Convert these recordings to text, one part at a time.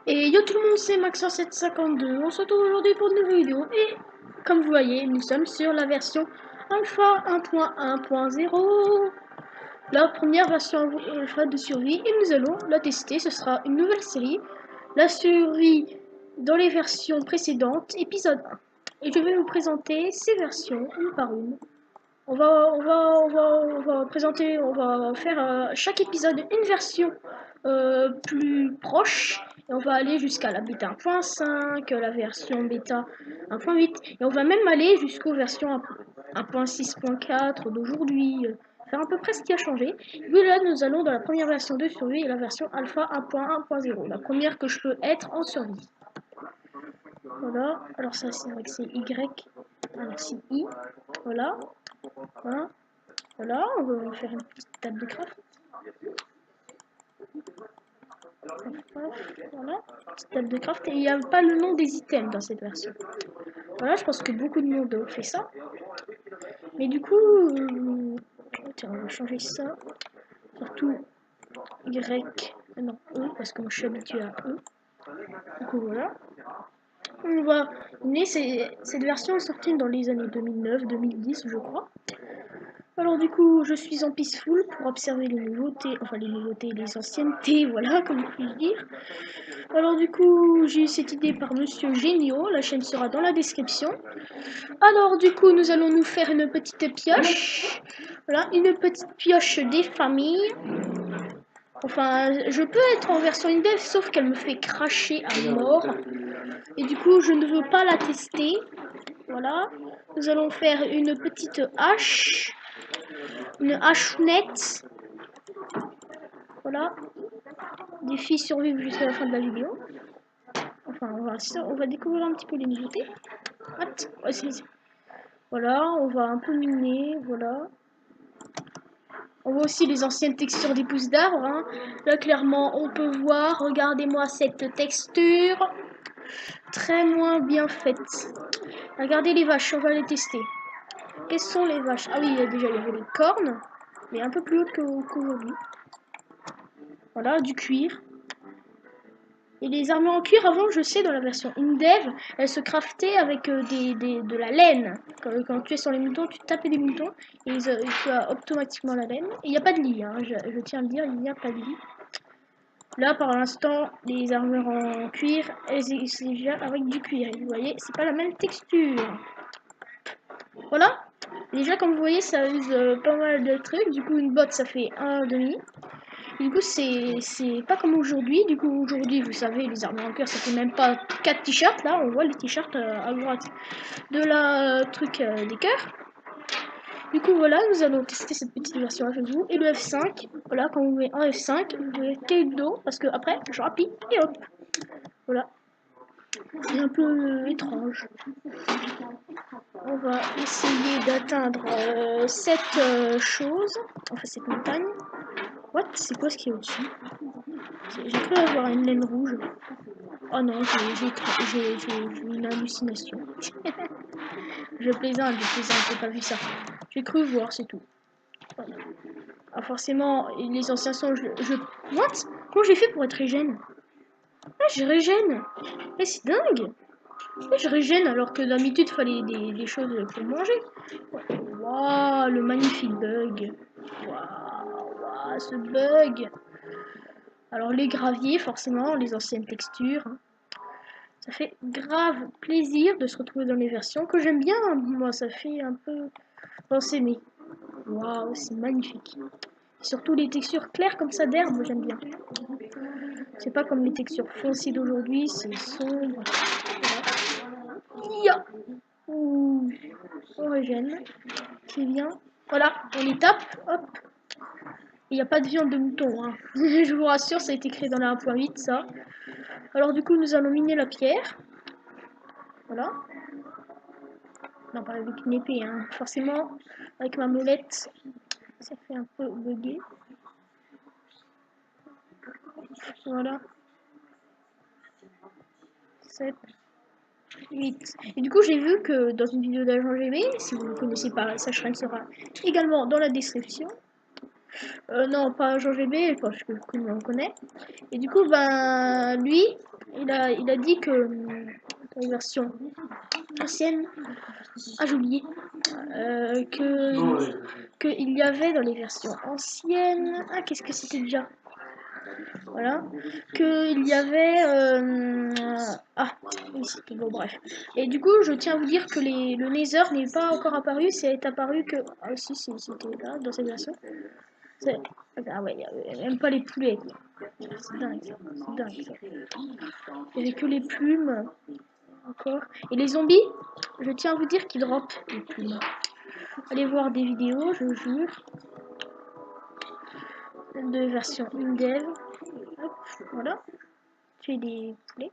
Et yo tout le monde, c'est Maxor752. On se retrouve aujourd'hui pour une nouvelle vidéo. Et comme vous voyez, nous sommes sur la version Alpha 1.1.0. La première version alpha de survie. Et nous allons la tester. Ce sera une nouvelle série. La survie dans les versions précédentes, épisode 1. Et je vais vous présenter ces versions une par une. On va présenter, on va faire chaque épisode une version plus proche. Et on va aller jusqu'à la bêta 1.5, la version bêta 1.8. Et on va même aller jusqu'aux versions 1.6.4 d'aujourd'hui. Faire à peu près ce qui a changé. Et puis là, nous allons dans la première version de survie et la version alpha 1.1.0. La première que je peux être en survie. Voilà. Alors ça, c'est vrai que c'est Y. Alors c'est I. Voilà. Voilà. Voilà, on va faire une petite table de craft. Voilà, petite table de craft. Et il n'y a pas le nom des items dans cette version. Voilà, je pense que beaucoup de monde fait ça. Mais du coup, tiens, on va changer ça. Surtout Y, non, E, parce que moi je suis habitué à E. Du coup, voilà. On va. Mais cette version est sortie dans les années 2009-2010, je crois. Alors du coup, je suis en peaceful pour observer les nouveautés, enfin les anciennetés, voilà, comme puis-je dire. Alors du coup, j'ai eu cette idée par Monsieur Génio, la chaîne sera dans la description. Alors du coup, nous allons nous faire une petite pioche. Voilà, une petite pioche des familles. Enfin, je peux être en version in-dev, sauf qu'elle me fait cracher à mort. Et du coup, je ne veux pas la tester. Voilà, nous allons faire une petite hache. Une hachounette. Voilà. Défi survivre jusqu'à la fin de la vidéo. Enfin, on va découvrir un petit peu les nouveautés. Ouais, voilà, on va un peu miner, voilà. On voit aussi les anciennes textures des pousses d'arbres. Hein. Là, clairement, on peut voir, regardez-moi cette texture. Très moins bien faite. Regardez les vaches, on va les tester. Quelles sont les vaches? Ah oui, déjà, il y avait les cornes, mais un peu plus hautes qu'aujourd'hui. Voilà, du cuir. Et les armures en cuir, avant, je sais, dans la version in-dev, elles se craftaient avec de la laine. Quand tu es sur les moutons, tu tapais des moutons et tu as automatiquement la laine. Et il n'y a pas de lit, hein, je tiens à le dire, il n'y a pas de lit. Là, par l'instant, les armures en cuir, elles existent déjà avec du cuir. Et vous voyez, c'est pas la même texture. Voilà. Déjà, comme vous voyez, ça use pas mal de trucs. Du coup, une botte, ça fait 1,5. Du coup, c'est pas comme aujourd'hui. Du coup, aujourd'hui, vous savez, les armures en cuir, ça fait même pas 4 t-shirts. Là, on voit les t-shirts à droite de la truc des cœurs. Du coup, voilà, nous allons tester cette petite version avec vous. Et le F5, voilà, quand vous mettez un F5, vous pouvez caler dos parce que après, je rapide et hop. Voilà. C'est un peu étrange. On va essayer d'atteindre cette chose, enfin cette montagne. What? C'est quoi ce qui est au-dessus? J'ai cru avoir une laine rouge. Oh non, j'ai une hallucination. Je plaisante, j'ai pas vu ça. J'ai cru voir, c'est tout. Voilà. Ah, forcément, les anciens sont... What? Comment j'ai fait pour être régène? Ah, je régène. Mais c'est dingue. Je régène alors que d'habitude, il fallait des choses pour manger. Waouh, le magnifique bug. Waouh, ce bug. Alors les graviers, forcément, les anciennes textures. Ça fait grave plaisir de se retrouver dans les versions que j'aime bien. Moi, ça fait un peu penser, mais waouh, c'est magnifique. Et surtout les textures claires comme ça d'herbe, j'aime bien. C'est pas comme les textures foncées d'aujourd'hui, c'est sombre. Voilà. Ouh, on régène. C'est bien. Voilà, on les tape. Hop. Il n'y a pas de viande de mouton. Hein. Je vous rassure, ça a été créé dans la 1.8, ça. Alors du coup, nous allons miner la pierre. Voilà. Non, pas avec une épée, hein. Forcément, avec ma molette, ça fait un peu bugger. Voilà. 7, 8. Et du coup, j'ai vu que dans une vidéo d'Agent GB, si vous ne connaissez pas, sa chaîne sera également dans la description. Non, pas Agent GB, parce que tout le monde connaît. Et du coup, ben, lui, il a dit que dans les versions anciennes, ah j'ai oublié, que il y avait dans les versions anciennes, ah qu'est-ce que c'était déjà? Voilà, qu'il y avait ah oui c'était bon bref. Et du coup je tiens à vous dire que le Nether n'est pas encore apparu, c'est apparu que ah si c'était là dans cette version. Ah ouais, il n'y a même pas les poulets. C'est dingue ça, c'est dingue ça. Il n'y avait que les plumes encore. Et les zombies, je tiens à vous dire qu'ils dropent les plumes. Allez voir des vidéos, je vous jure. De version in-dev. Voilà. Tuer des poulets.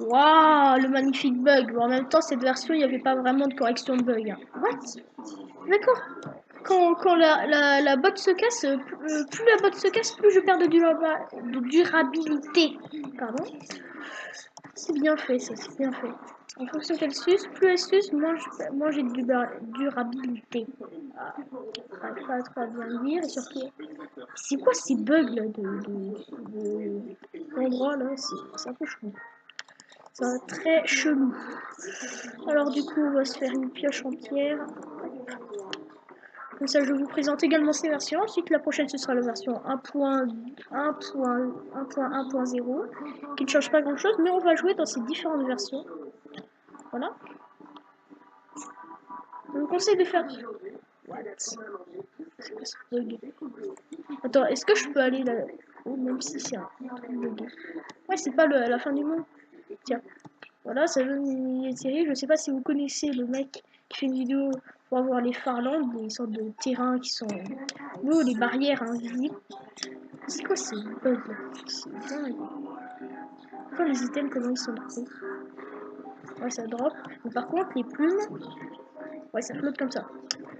Waouh, le magnifique bug. Bon, en même temps, cette version, il n'y avait pas vraiment de correction de bug. Hein. What? D'accord. Quand la botte se casse, plus la botte se casse, plus je perds de durabilité. Pardon. C'est bien fait, ça, c'est bien fait. En fonction qu'elle suce, plus elle suce, moins j'ai de durabilité. Ah, pas trop à bien dire, et surtout... C'est quoi ces bugs là d'endroits là? C'est un peu chelou. C'est très chelou. Alors du coup, on va se faire une pioche entière. Comme ça, je vous présente également ces versions. Ensuite, la prochaine, ce sera la version 1.1.1.0, qui ne change pas grand-chose, mais on va jouer dans ces différentes versions. Voilà. Je vous conseille de faire... What? C'est quoi ce bug? Attends, est-ce que je peux aller là? Oh, même si c'est un truc bugué. Ouais, c'est pas la fin du monde. Tiens. Voilà, ça donne une série. Je sais pas si vous connaissez le mec qui fait une vidéo pour avoir les Farlands, des sortes de terrains qui sont... Oh, les barrières invisibles. C'est quoi ces bugs là? C'est dingue. Enfin, les items, comment ils sont drôles. Ouais, ça drop. Mais par contre, les plumes... Ouais, ça flotte comme ça.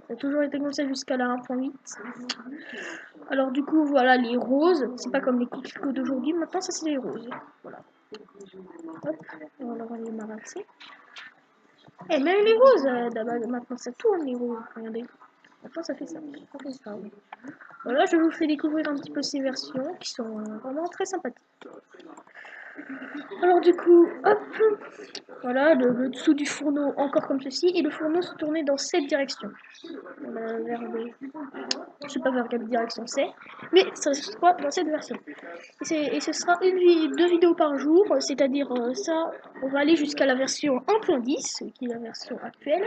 Ça a toujours été comme ça jusqu'à la 1.8. Alors du coup, voilà, les roses. C'est pas comme les coquelicots d'aujourd'hui. Maintenant, ça, c'est les roses. Voilà. Hop, on va les marasser. Et même les roses, maintenant ça tourne les roses, regardez. Maintenant ça fait ça. Ça fait ça oui. Voilà, je vous fais découvrir un petit peu ces versions qui sont vraiment très sympathiques. Alors du coup, hop, voilà, le dessous du fourneau encore comme ceci, et le fourneau se tournait dans cette direction. Je sais pas vers quelle direction c'est, mais ça sera dans cette version. Et ce sera deux vidéos par jour, c'est-à-dire ça, on va aller jusqu'à la version 1.10, qui est la version actuelle.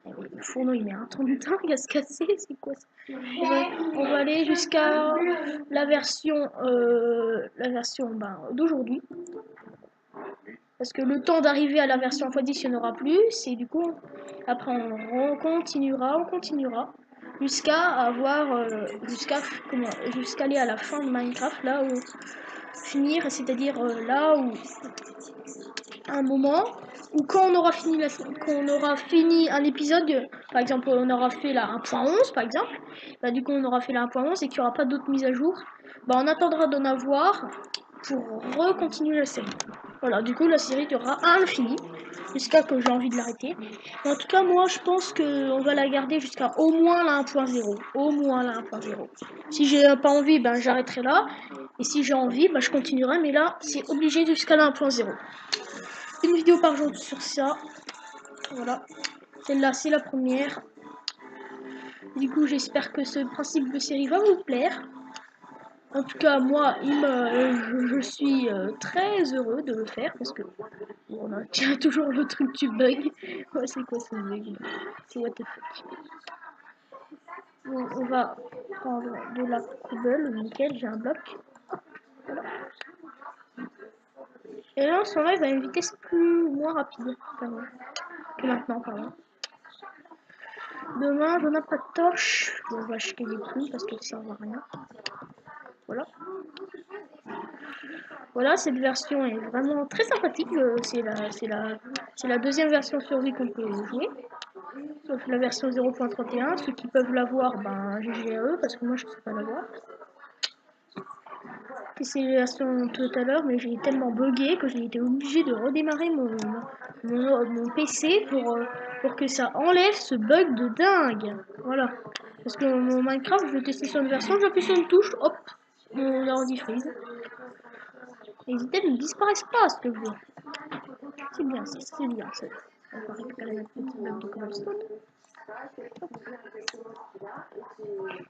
Le fourneau il met un temps de dingue à se casser, c'est quoi ça? On va aller jusqu'à la version d'aujourd'hui. Parce que le temps d'arriver à la version x10 il n'y en aura plus, et du coup après on continuera jusqu'à avoir jusqu'à aller à la fin de Minecraft, là où finir, c'est-à-dire là où un moment où quand on aura fini un épisode, par exemple on aura fait la 1.11 par exemple, bah du coup on aura fait la 1.11 et qu'il n'y aura pas d'autres mises à jour, bah on attendra d'en avoir pour recontinuer la série. Voilà, du coup la série durera à l'infini jusqu'à que j'ai envie de l'arrêter. En tout cas moi je pense qu'on va la garder jusqu'à au moins la 1.0. Au moins la 1.0. Si j'ai pas envie, ben j'arrêterai là. Et si j'ai envie, ben je continuerai. Mais là, c'est obligé jusqu'à la 1.0. Une vidéo par jour sur ça. Voilà. Celle-là, c'est la première. Du coup, j'espère que ce principe de série va vous plaire. En tout cas, moi, je suis très heureux de le faire parce que on a toujours le truc du bug. Ouais, c'est quoi ce bug? C'est what the fuck. Bon, on va prendre de la cobble, nickel, j'ai un bloc. Voilà. Et là, on s'enlève à une vitesse moins rapide que maintenant, pardon. Demain, on n'a pas de torche. Bon, on va acheter des plumes parce que ça ne sert à rien. Voilà. Voilà, cette version est vraiment très sympathique. C'est la deuxième version survie qu'on peut jouer. Sauf la version 0.31. Ceux qui peuvent l'avoir, ben GG à eux, parce que moi je ne sais pas l'avoir. C'est la version tout à l'heure, mais j'ai tellement bugué que j'ai été obligé de redémarrer mon PC pour que ça enlève ce bug de dingue. Voilà. Parce que mon Minecraft, je vais tester sur une version, j'appuie sur une touche, hop, mon ordi freeze. Les items ne disparaissent pas, s'il te plaît. C'est bien, c'est bien. On va récupérer notre petit bloc de cobblestone.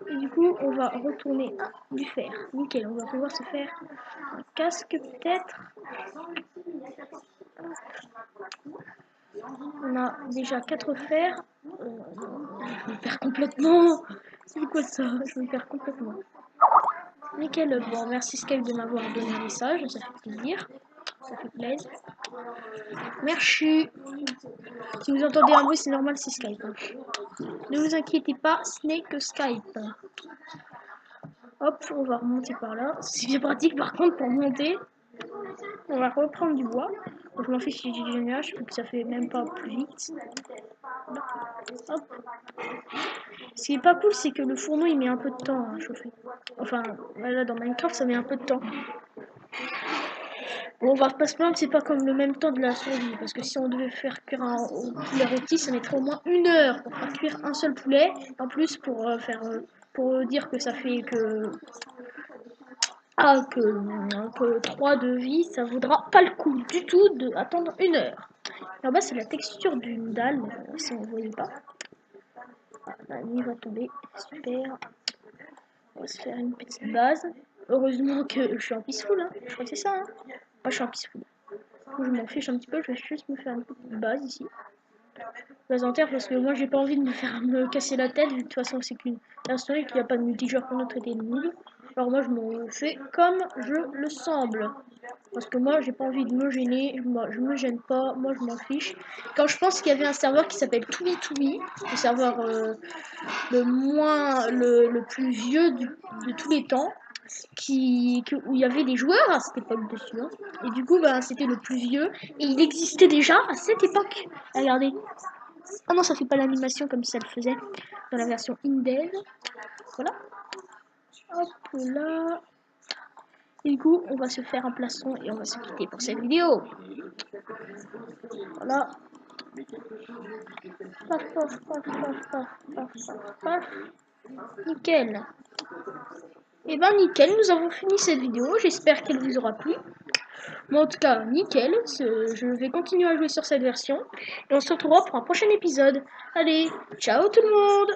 Et du coup, on va retourner du fer. Nickel, on va pouvoir se faire un casque peut-être. On a déjà 4 fers. Je me perds complètement. C'est quoi ça? Je me perds complètement. Nickel, bon, merci Skype de m'avoir donné un message, ça fait plaisir. Ça fait plaisir. Merci. Si vous entendez un bruit, c'est normal, c'est Skype. Hein. Ne vous inquiétez pas, ce n'est que Skype. Hop, on va remonter par là. C'est bien pratique par contre pour monter. On va reprendre du bois. Donc, je m'en fiche si j'ai du nuage, donc ça fait même pas plus vite. Hop. Ce qui est pas cool, c'est que le fourneau il met un peu de temps à chauffer. Enfin, voilà, dans Minecraft ça met un peu de temps. Bon, on va pas se plaindre, c'est pas comme le même temps de la survie. Parce que si on devait faire cuire un poulet rôti, ça mettrait au moins 1 heure pour faire cuire un seul poulet. En plus, pour dire que ça fait que. Ah, que 3 de vie, ça vaudra pas le coup du tout d'attendre 1 heure. Là-bas, c'est la texture d'une dalle, si on ne voyait pas. Ah, la nuit va tomber, super. On va se faire une petite base. Heureusement que je suis en peaceful, hein. Je crois que c'est ça. Hein. Moi, je suis en peaceful. Je m'en fiche un petit peu, je vais juste me faire une petite base ici. Base en terre parce que moi j'ai pas envie de me casser la tête, de toute façon c'est qu'une installée qu'il n'y a pas de multijoueur pour nous traiter de noob. Alors moi je m'en fais comme je le semble. Parce que moi j'ai pas envie de me gêner, je me gêne pas, moi je m'en fiche. Quand je pense qu'il y avait un serveur qui s'appelle Toumi, le serveur le plus vieux de tous les temps, où il y avait des joueurs à cette époque dessus. Hein. Et du coup, bah, c'était le plus vieux. Et il existait déjà à cette époque. Regardez. Ah non, ça fait pas l'animation comme ça le faisait dans la version Indev. Voilà. Hop là. Et du coup, on va se faire un plastron et on va se quitter pour cette vidéo. Voilà. Paf, paf, paf, paf, paf, paf, paf, paf. Nickel. Et ben nickel, nous avons fini cette vidéo. J'espère qu'elle vous aura plu. Bon, en tout cas, nickel. Je vais continuer à jouer sur cette version. Et on se retrouvera pour un prochain épisode. Allez, ciao tout le monde!